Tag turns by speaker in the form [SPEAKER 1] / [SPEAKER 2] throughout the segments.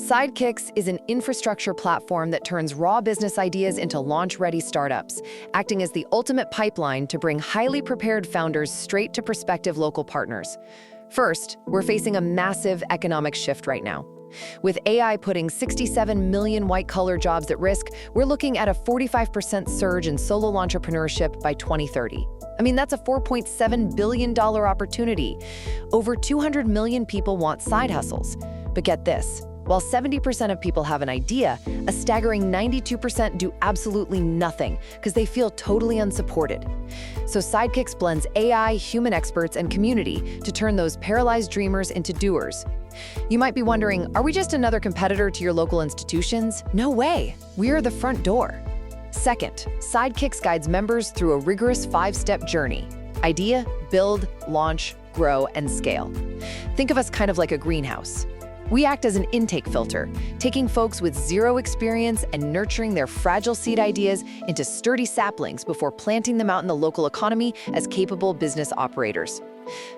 [SPEAKER 1] SideKix is an infrastructure platform that turns raw business ideas into launch-ready startups, acting as the ultimate pipeline to bring highly prepared founders straight to prospective local partners. First, we're facing a massive economic shift right now. With AI putting 67 million white-collar jobs at risk, we're looking at a 45% surge in solo entrepreneurship by 2030. I mean, that's a $4.7 billion opportunity. Over 200 million people want side hustles. But get this, while 70% of people have an idea, a staggering 92% do absolutely nothing because they feel totally unsupported. So SideKix blends AI, human experts, and community to turn those paralyzed dreamers into doers. You might be wondering, are we just another competitor to your local institutions? No way, we're the front door. Second, SideKix guides members through a rigorous 5-step journey: idea, build, launch, grow, and scale. Think of us kind of like a greenhouse. We act as an intake filter, taking folks with zero experience and nurturing their fragile seed ideas into sturdy saplings before planting them out in the local economy as capable business operators.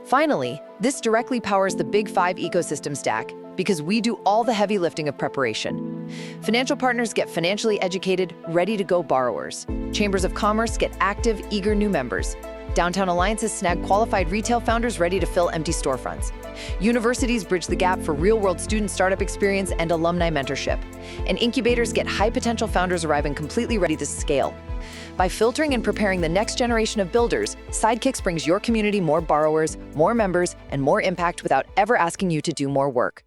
[SPEAKER 1] Finally, this directly powers the Big 5 ecosystem stack because we do all the heavy lifting of preparation. Financial partners get financially educated, ready-to-go borrowers. Chambers of commerce get active, eager new members. Downtown alliances snag qualified retail founders ready to fill empty storefronts. Universities bridge the gap for real-world student startup experience and alumni mentorship. And incubators get high-potential founders arriving completely ready to scale. By filtering and preparing the next generation of builders, SideKix brings your community more borrowers, more members, and more impact without ever asking you to do more work.